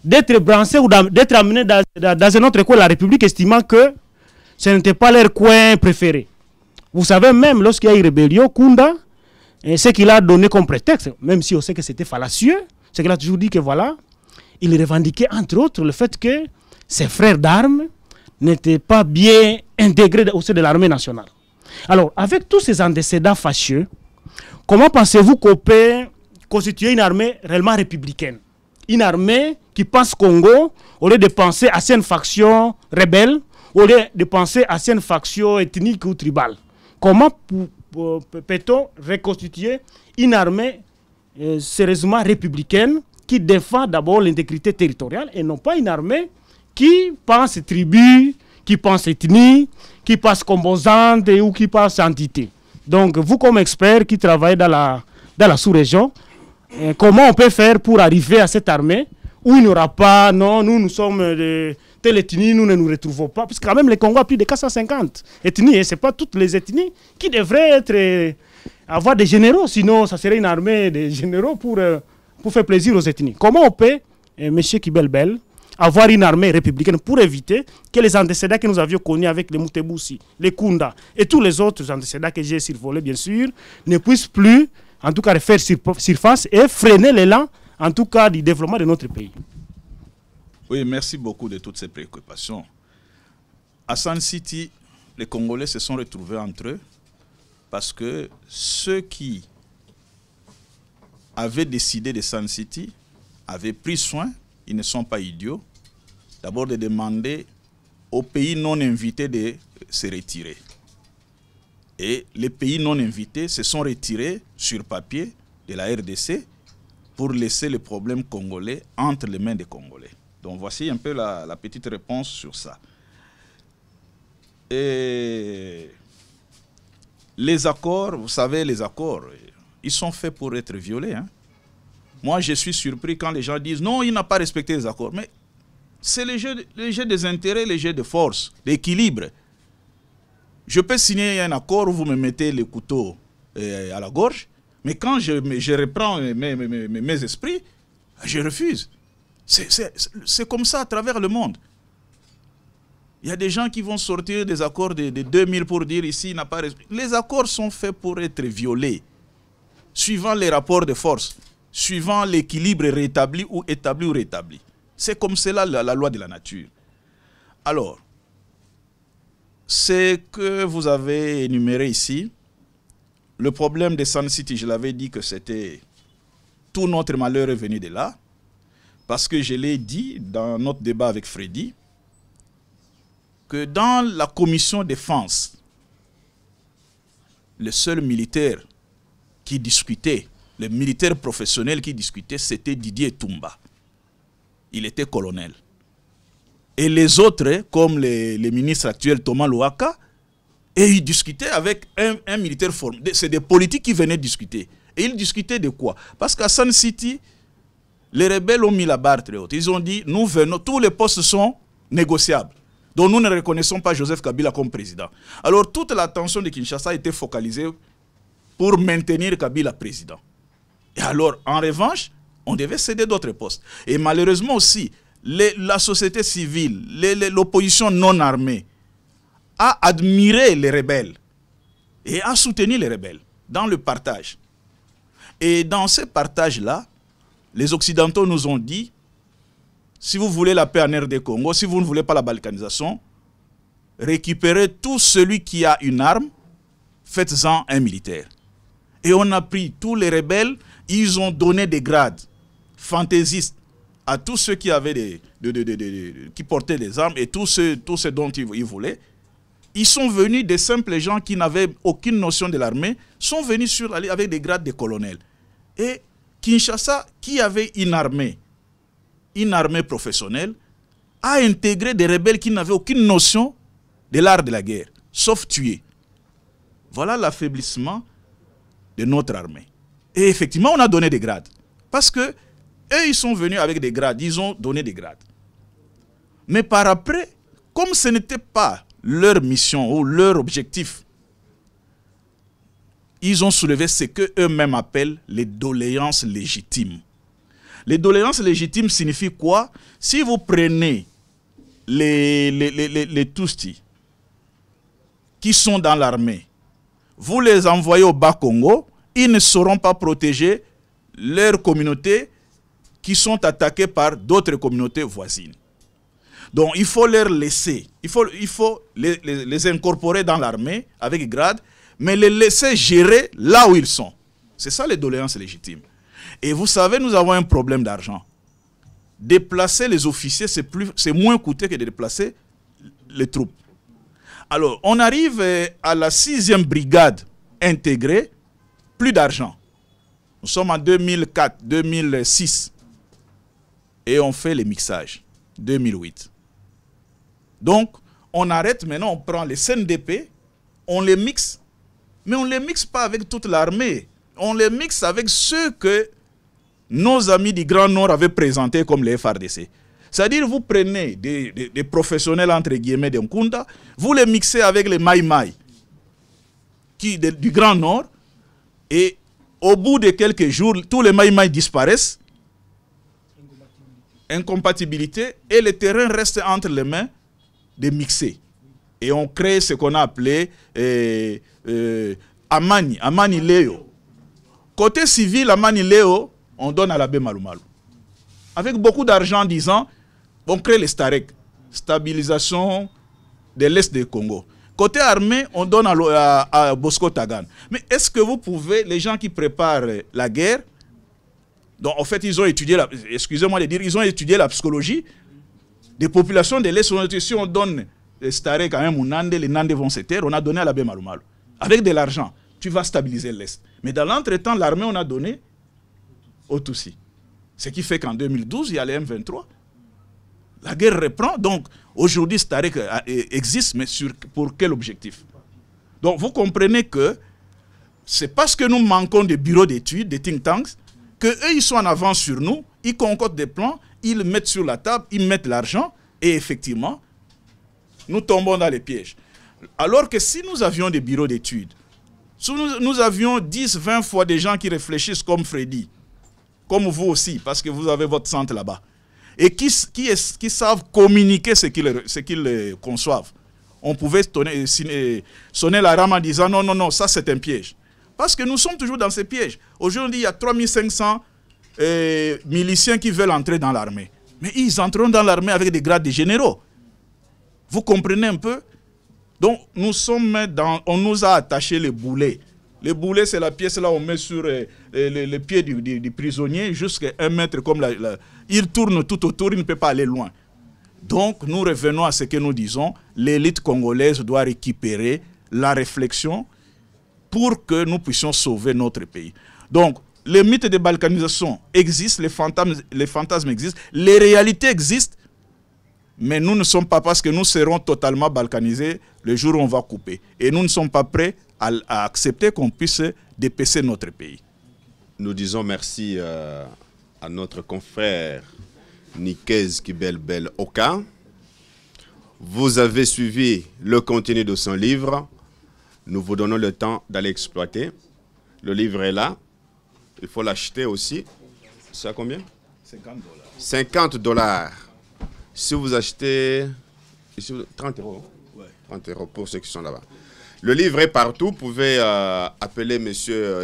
d'être branchés ou d'être amenés dans un autre coin de la République, estimant que ce n'était pas leur coin préféré. Vous savez, même lorsqu'il y a eu rébellion, Kunda, ce qu'il a donné comme prétexte, même si on sait que c'était fallacieux, c'est qu'il a toujours dit que voilà, il revendiquait entre autres le fait que ses frères d'armes n'étaient pas bien intégrés au sein de l'armée nationale. Alors, avec tous ces antécédents fâcheux, comment pensez-vous qu'on peut constituer une armée réellement républicaine? Une armée qui pense Congo, au lieu de penser à une faction rebelle, au lieu de penser à une faction ethnique ou tribale. Comment peut-on reconstituer une armée sérieusement républicaine qui défend d'abord l'intégrité territoriale et non pas une armée qui pense tribu, qui pense ethnie, qui pense composante ou qui pense entité. Donc vous comme expert qui travaillez dans la sous-région, comment on peut faire pour arriver à cette armée où il n'y aura pas, non, nous sommes de telle ethnie, nous ne nous retrouvons pas, parce que quand même le Congo a plus de 450 ethnies, et ce n'est pas toutes les ethnies qui devraient avoir des généraux, sinon ça serait une armée de généraux pour faire plaisir aux ethnies. Comment on peut, M. Kibelbel, avoir une armée républicaine pour éviter que les antécédents que nous avions connus avec les Mutebousi, les Kunda et tous les autres antécédents que j'ai survolés, bien sûr, ne puissent plus, en tout cas, faire surface et freiner l'élan, en tout cas, du développement de notre pays. Oui, merci beaucoup de toutes ces préoccupations. À Sun City, les Congolais se sont retrouvés entre eux parce que ceux qui avaient décidé de Sun City avaient pris soin, ils ne sont pas idiots, d'abord de demander aux pays non invités de se retirer. Et les pays non invités se sont retirés sur papier de la RDC pour laisser le problème congolais entre les mains des Congolais. Donc voici un peu la petite réponse sur ça. Et les accords, vous savez, les accords, ils sont faits pour être violés. Hein. Moi, je suis surpris quand les gens disent non, il n'a pas respecté les accords. Mais c'est le jeu des intérêts, le jeu de force, d'équilibre. Je peux signer un accord où vous me mettez le couteau à la gorge, mais quand je reprends mes esprits, je refuse. C'est comme ça à travers le monde. Il y a des gens qui vont sortir des accords de 2000 pour dire ici, il n'a pas respecté. Les accords sont faits pour être violés, suivant les rapports de force, suivant l'équilibre rétabli ou établi ou rétabli. C'est comme cela la loi de la nature. Alors, ce que vous avez énuméré ici, le problème de Sun City, je l'avais dit que c'était tout notre malheur est venu de là, parce que je l'ai dit dans notre débat avec Freddy, que dans la commission défense, le seul militaire qui discutait, le militaire professionnel qui discutait, c'était Didier Toumba. Il était colonel. Et les autres, comme les ministres actuels Thomas Louaka, et ils discutaient avec un militaire formé. C'est des politiques qui venaient discuter. Et ils discutaient de quoi? Parce qu'à Sun City, les rebelles ont mis la barre très haute. Ils ont dit, nous venons, tous les postes sont négociables. Donc nous ne reconnaissons pas Joseph Kabila comme président. Alors toute l'attention de Kinshasa a été focalisée pour maintenir Kabila président. Et alors, en revanche, on devait céder d'autres postes. Et malheureusement aussi, la société civile, l'opposition non armée, a admiré les rebelles et a soutenu les rebelles dans le partage. Et dans ce partage-là, les Occidentaux nous ont dit, si vous voulez la paix en RD Congo, si vous ne voulez pas la balkanisation, récupérez tout celui qui a une arme, faites-en un militaire. Et on a pris tous les rebelles, ils ont donné des grades fantaisistes à tous ceux qui avaient qui portaient des armes et tous ceux dont ils voulaient. Ils sont venus, des simples gens qui n'avaient aucune notion de l'armée, sont venus avec des grades de colonel. Et Kinshasa, qui avait une armée professionnelle, a intégré des rebelles qui n'avaient aucune notion de l'art de la guerre, sauf tuer. Voilà l'affaiblissement de notre armée. Et effectivement, on a donné des grades. Parce que eux, ils sont venus avec des grades, ils ont donné des grades. Mais par après, comme ce n'était pas leur mission ou leur objectif, ils ont soulevé ce qu'eux-mêmes appellent les doléances légitimes. Les doléances légitimes signifient quoi? Si vous prenez les Tutsis qui sont dans l'armée, vous les envoyez au Bas-Congo, ils ne sauront pas protéger leurs communautés qui sont attaquées par d'autres communautés voisines. Donc il faut leur laisser, il faut les incorporer dans l'armée avec grade, mais les laisser gérer là où ils sont. C'est ça les doléances légitimes. Et vous savez, nous avons un problème d'argent. Déplacer les officiers, c'est moins coûteux que de déplacer les troupes. Alors, on arrive à la 6e brigade intégrée, plus d'argent. Nous sommes en 2004, 2006. Et on fait les mixages, 2008. Donc, on arrête maintenant, on prend les CNDP, on les mixe, mais on ne les mixe pas avec toute l'armée. On les mixe avec ceux que nos amis du Grand Nord avaient présentés comme les FARDC. C'est-à-dire, vous prenez des professionnels, entre guillemets, d'Nkunda, vous les mixez avec les Maï-Maï du Grand Nord, et au bout de quelques jours, tous les Maï-Maï disparaissent, incompatibilité, et le terrain reste entre les mains des mixés. Et on crée ce qu'on a appelé Amani Léo. Côté civil, Amani Léo, on donne à l'abbé Malumalu. Avec beaucoup d'argent en disant, on crée les STAREC, stabilisation de l'Est du Congo. Côté armée, on donne à Bosco Tagan. Mais est-ce que vous pouvez, les gens qui préparent la guerre, donc en fait ils ont étudié, excusez-moi de dire, ils ont étudié la psychologie des populations de l'Est. Si on donne les STAREC à un Mounande, les Nandés vont se taire, on a donné à l'abbé Malumalu. Avec de l'argent, tu vas stabiliser l'Est. Mais dans l'entretemps, l'armée, on a donné aux Tutsis. Ce qui fait qu'en 2012, il y a les M23. La guerre reprend. Donc, aujourd'hui, STAREC existe, mais pour quel objectif? Donc, vous comprenez que c'est parce que nous manquons de bureaux d'études, des think tanks, qu'eux, ils sont en avance sur nous, ils concoctent des plans, ils le mettent sur la table, ils mettent l'argent, et effectivement, nous tombons dans les pièges. Alors que si nous avions des bureaux d'études, si nous avions 10, 20 fois des gens qui réfléchissent comme Freddy, comme vous aussi, parce que vous avez votre centre là-bas, et qui savent communiquer ce qu'ils conçoivent. On pouvait sonner la rame en disant non, non, non, ça c'est un piège. Parce que nous sommes toujours dans ces pièges. Aujourd'hui, il y a 3500 miliciens qui veulent entrer dans l'armée. Mais ils entreront dans l'armée avec des grades de généraux. Vous comprenez un peu? Donc, on nous a attaché les boulets. Les boulets, c'est la pièce là où on met sur les pieds du prisonnier jusqu'à 1 mètre. Il tourne tout autour, il ne peut pas aller loin. Donc, nous revenons à ce que nous disons. L'élite congolaise doit récupérer la réflexion pour que nous puissions sauver notre pays. Donc, les mythes de balkanisation existent, les fantasmes existent, les réalités existent, mais nous ne sommes pas, parce que nous serons totalement balkanisés le jour où on va couper. Et nous ne sommes pas prêts à accepter qu'on puisse dépecer notre pays. Nous disons merci à notre confrère Nikez Kibel Oka. Vous avez suivi le contenu de son livre. Nous vous donnons le temps d'aller exploiter. Le livre est là. Il faut l'acheter aussi. C'est à combien? 50 $. Si vous achetez... 30 €. Ouais. 30 € pour ceux qui sont là-bas. Le livre est partout. Vous pouvez appeler M.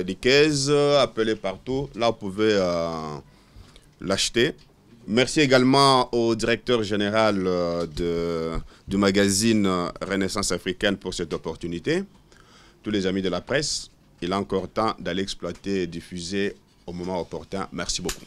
Nikez, appeler partout. Là, vous pouvez l'acheter. Merci également au directeur général du magazine Renaissance africaine pour cette opportunité. Tous les amis de la presse, il est encore temps d'aller exploiter et diffuser au moment opportun. Merci beaucoup.